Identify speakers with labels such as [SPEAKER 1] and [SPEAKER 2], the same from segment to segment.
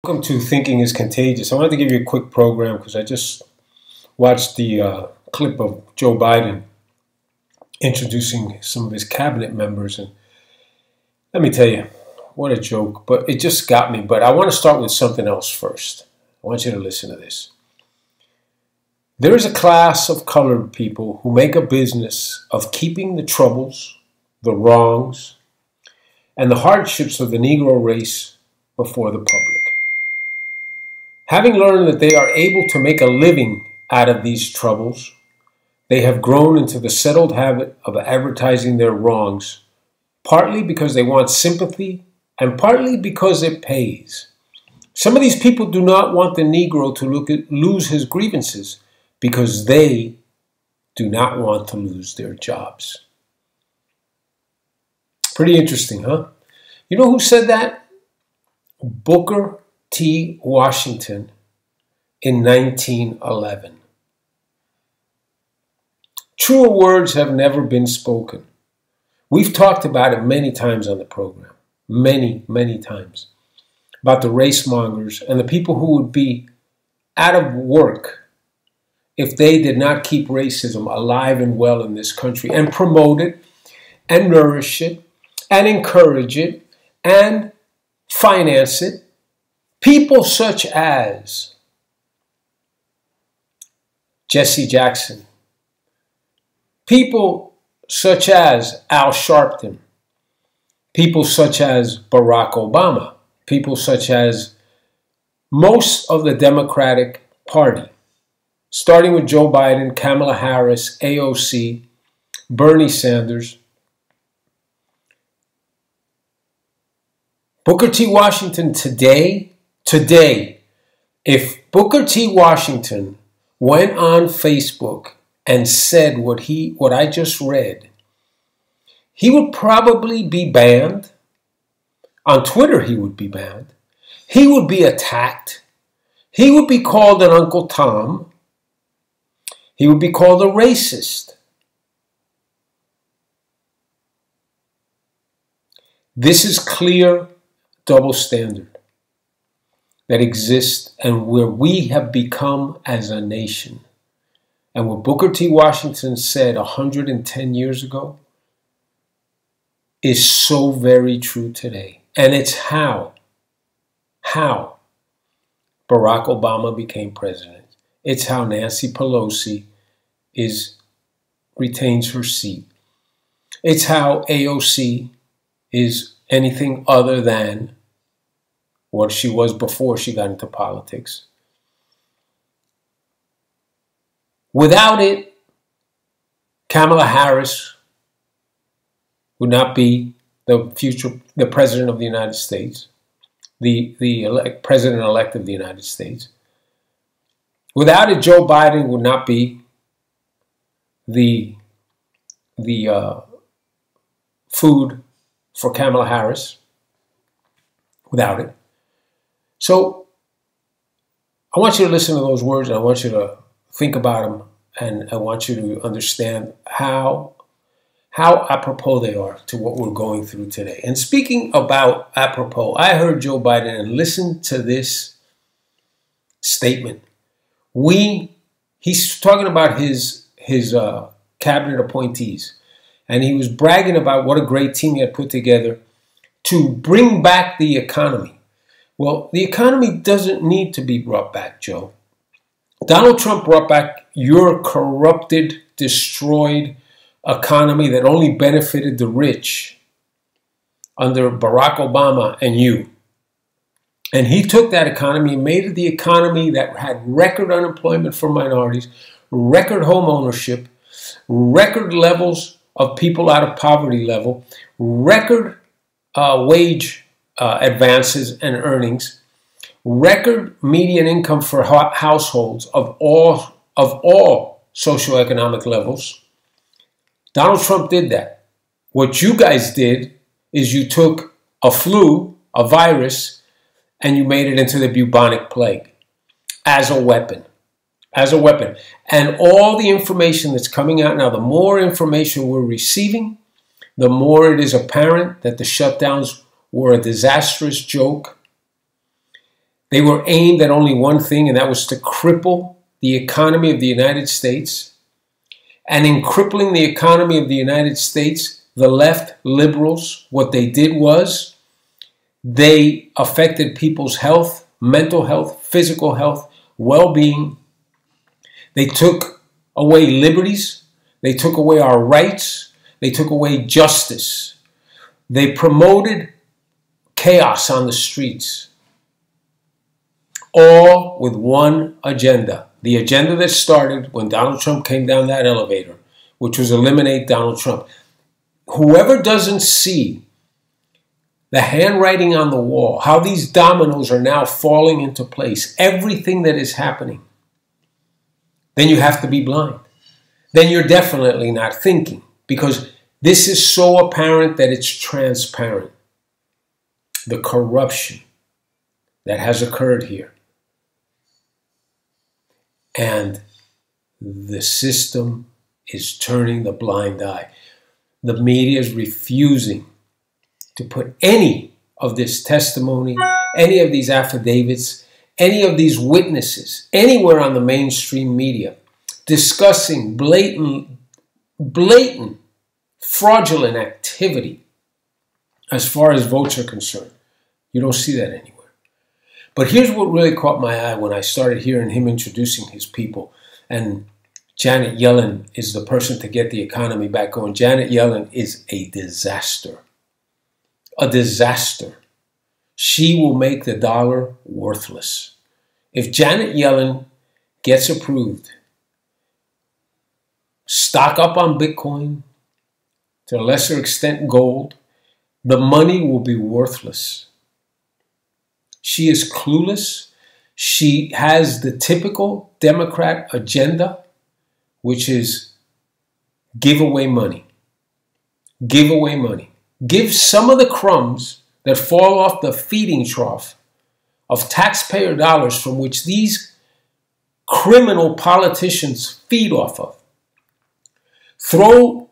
[SPEAKER 1] Welcome to Thinking is Contagious. I wanted to give you a quick program because I just watched the clip of Joe Biden introducing some of his cabinet members. And let me tell you, what a joke, but it just got me. But I want to start with something else first. I want you to listen to this. There is a class of colored people who make a business of keeping the troubles, the wrongs, and the hardships of the Negro race before the public. Having learned that they are able to make a living out of these troubles, they have grown into the settled habit of advertising their wrongs, partly because they want sympathy and partly because it pays. Some of these people do not want the Negro to lose his grievances because they do not want to lose their jobs. Pretty interesting, huh? You know who said that? Booker T. Washington in 1911. Truer words have never been spoken. We've talked about it many times on the program, many times, about the race mongers and the people who would be out of work if they did not keep racism alive and well in this country and promote it and nourish it and encourage it and finance it. People such as Jesse Jackson, people such as Al Sharpton, people such as Barack Obama, people such as most of the Democratic Party, starting with Joe Biden, Kamala Harris, AOC, Bernie Sanders, Booker T. Washington today, if Booker T. Washington went on Facebook and said what I just read, he would probably be banned. On Twitter, he would be banned. He would be attacked. He would be called an Uncle Tom. He would be called a racist. This is clear double standard that exists and where we have become as a nation. And what Booker T. Washington said 110 years ago is so very true today. And it's how Barack Obama became president. It's how Nancy Pelosi retains her seat. It's how AOC is anything other than what she was before she got into politics. Without it, Kamala Harris would not be the president of the United States, the president-elect of the United States. Without it, Joe Biden would not be the food for Kamala Harris. Without it. So I want you to listen to those words, and I want you to think about them, and I want you to understand how apropos they are to what we're going through today. And speaking about apropos, I heard Joe Biden, and listen to this statement. He's talking about his cabinet appointees, and he was bragging about what a great team he had put together to bring back the economy. Well, the economy doesn't need to be brought back, Joe. Donald Trump brought back your corrupted, destroyed economy that only benefited the rich under Barack Obama and you. And he took that economy and made it the economy that had record unemployment for minorities, record home ownership, record levels of people out of poverty level, record wage advances and earnings, record median income for households of all socioeconomic levels. Donald Trump did that. What you guys did is you took a flu, a virus, and you made it into the bubonic plague as a weapon. And all the information that's coming out now, the more information we're receiving, the more it is apparent that the shutdowns were a disastrous joke, They were aimed at only one thing, and that was to cripple the economy of the United States. And in crippling the economy of the United States, the left liberals, what they did was they affected people's health, mental health, physical health, well-being. They took away liberties. They took away our rights. They took away justice. They promoted chaos on the streets, all with one agenda. The agenda that started when Donald Trump came down that elevator, which was eliminate Donald Trump. Whoever doesn't see the handwriting on the wall, how these dominoes are now falling into place, everything that is happening, then you have to be blind. Then you're definitely not thinking, because this is so apparent that it's transparent. The corruption that has occurred here. And the system is turning the blind eye. The media is refusing to put any of this testimony, any of these affidavits, any of these witnesses anywhere on the mainstream media discussing blatant, fraudulent activity as far as votes are concerned. You don't see that anywhere. But here's what really caught my eye when I started hearing him introducing his people. And Janet Yellen is the person to get the economy back going. Janet Yellen is a disaster. A disaster. She will make the dollar worthless. If Janet Yellen gets approved, stock up on Bitcoin, to a lesser extent gold, the money will be worthless. She is clueless. She has the typical Democrat agenda, which is give away money. Give away money. Give some of the crumbs that fall off the feeding trough of taxpayer dollars from which these criminal politicians feed off of. Throw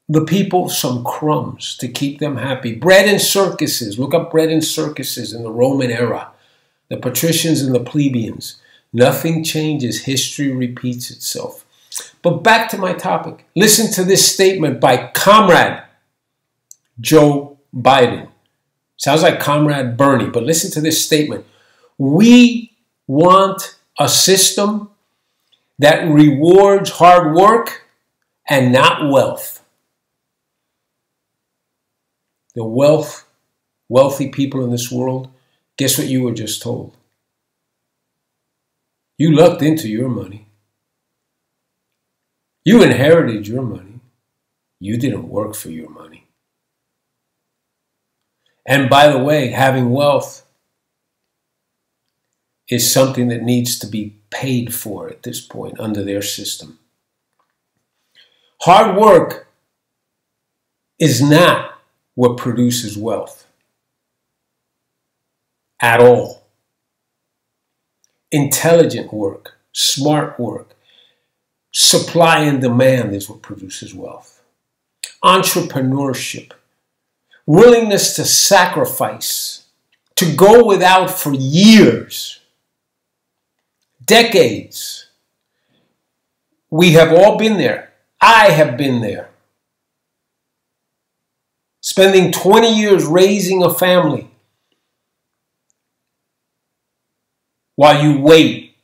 [SPEAKER 1] the people some crumbs to keep them happy. Bread and circuses. Look up bread and circuses in the Roman era. The patricians and the plebeians. Nothing changes. History repeats itself. But back to my topic. Listen to this statement by Comrade Joe Biden. Sounds like Comrade Bernie, but listen to this statement. We want a system that rewards hard work and not wealth. The wealthy people in this world, guess what you were just told? You lucked into your money. You inherited your money. You didn't work for your money. And by the way, having wealth is something that needs to be paid for at this point under their system. Hard work is not what produces wealth at all. Intelligent work, smart work, supply and demand is what produces wealth. Entrepreneurship, willingness to sacrifice, to go without for years, decades. We have all been there. I have been there. Spending 20 years raising a family while you wait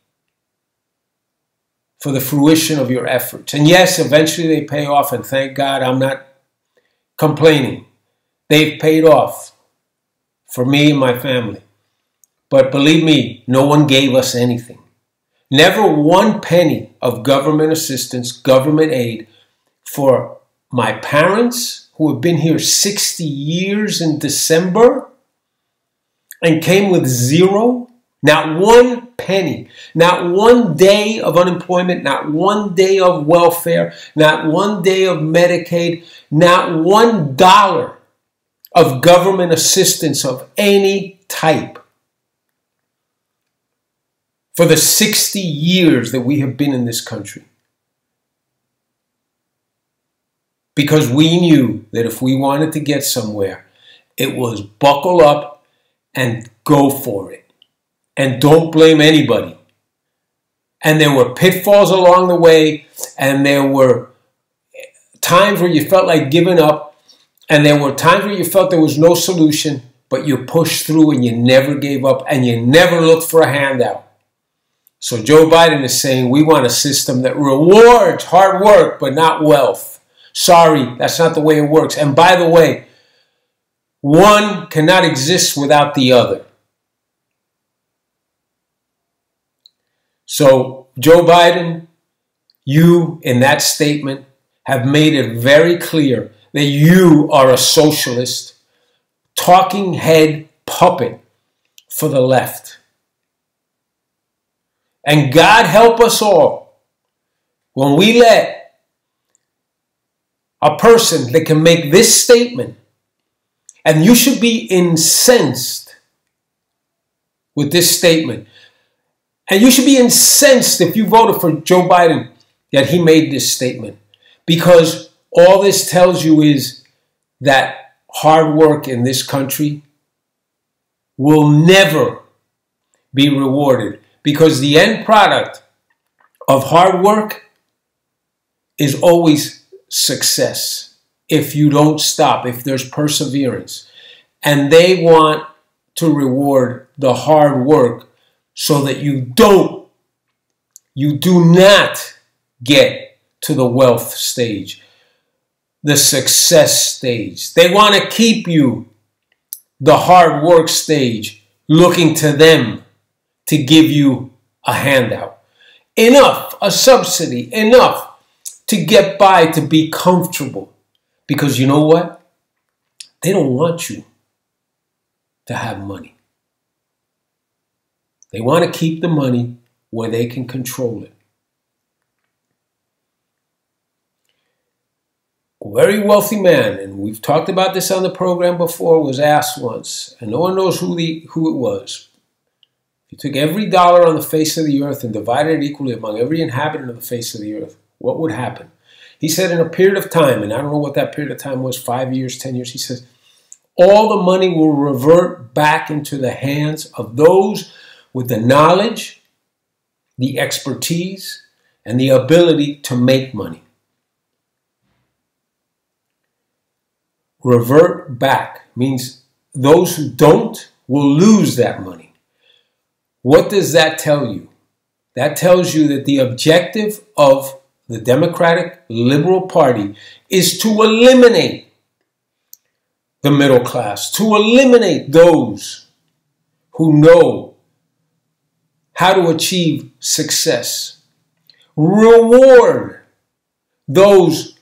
[SPEAKER 1] for the fruition of your efforts. And yes, eventually they pay off, and thank God I'm not complaining. They've paid off for me and my family. But believe me, no one gave us anything. Never one penny of government assistance, government aid for my parents, who have been here 60 years in December and came with zero. Not one penny, not one day of unemployment, not one day of welfare, not one day of Medicaid, not $1 of government assistance of any type for the 60 years that we have been in this country. Because we knew that if we wanted to get somewhere, it was buckle up and go for it. and don't blame anybody. And there were pitfalls along the way, and there were times where you felt like giving up, and there were times where you felt there was no solution, but you pushed through and you never gave up and you never looked for a handout. So Joe Biden is saying we want a system that rewards hard work but not wealth. Sorry, that's not the way it works. And by the way, one cannot exist without the other. So Joe Biden, you in that statement have made it very clear that you are a socialist, talking head puppet for the left. And God help us all when we let a person that can make this statement, and you should be incensed with this statement. And you should be incensed if you voted for Joe Biden that he made this statement. Because all this tells you is that hard work in this country will never be rewarded. Because the end product of hard work is always success. If you don't stop, if there's perseverance. And they want to reward the hard work so that you do not get to the wealth stage, the success stage. They want to keep you the hard work stage, looking to them to give you a handout. Enough, a subsidy, enough to get by, to be comfortable. Because you know what? They don't want you to have money. They want to keep the money where they can control it. A very wealthy man, and we've talked about this on the program before, was asked once, and no one knows who it was. If you took every dollar on the face of the earth and divided it equally among every inhabitant of the face of the earth, what would happen? He said in a period of time, and I don't know what that period of time was, 5 years, 10 years, he says, all the money will revert back into the hands of those with the knowledge, the expertise, and the ability to make money. Revert back means those who don't will lose that money. What does that tell you? That tells you that the objective of the Democratic Liberal Party is to eliminate the middle class, to eliminate those who know how to achieve success. Reward those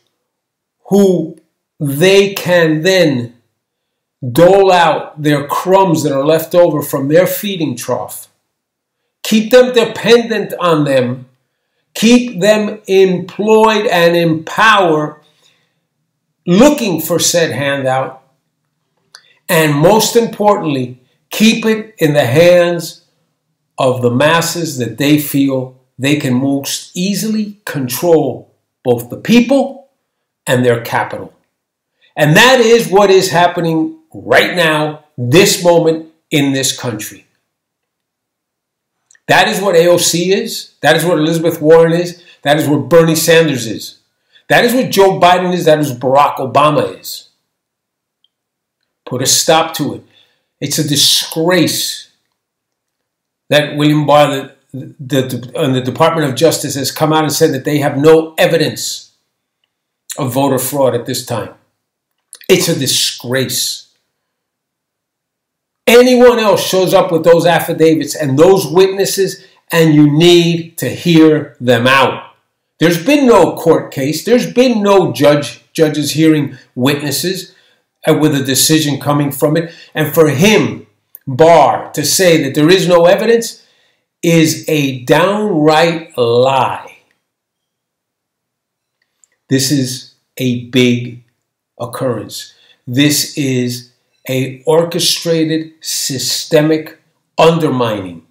[SPEAKER 1] who they can then dole out their crumbs that are left over from their feeding trough. Keep them dependent on them. Keep them employed and in power, looking for said handout. And most importantly, keep it in the hands of the masses that they feel they can most easily control both the people and their capital. And that is what is happening right now, this moment in this country. That is what AOC is. That is what Elizabeth Warren is. That is what Bernie Sanders is. That is what Joe Biden is. That is what Barack Obama is. Put a stop to it. It's a disgrace that William Barr, the Department of Justice, has come out and said that they have no evidence of voter fraud at this time. It's a disgrace. Anyone else shows up with those affidavits and those witnesses, and you need to hear them out. There's been no court case. There's been no judges hearing witnesses with a decision coming from it. And for him, Barr, to say that there is no evidence is a downright lie. This is a big occurrence. This is a orchestrated, systemic undermining.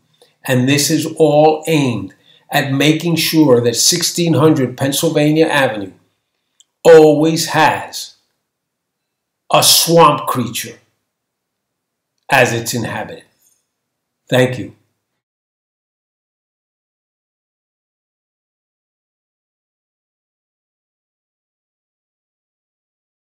[SPEAKER 1] And this is all aimed at making sure that 1600 Pennsylvania Avenue always has a swamp creature as its inhabitant. Thank you.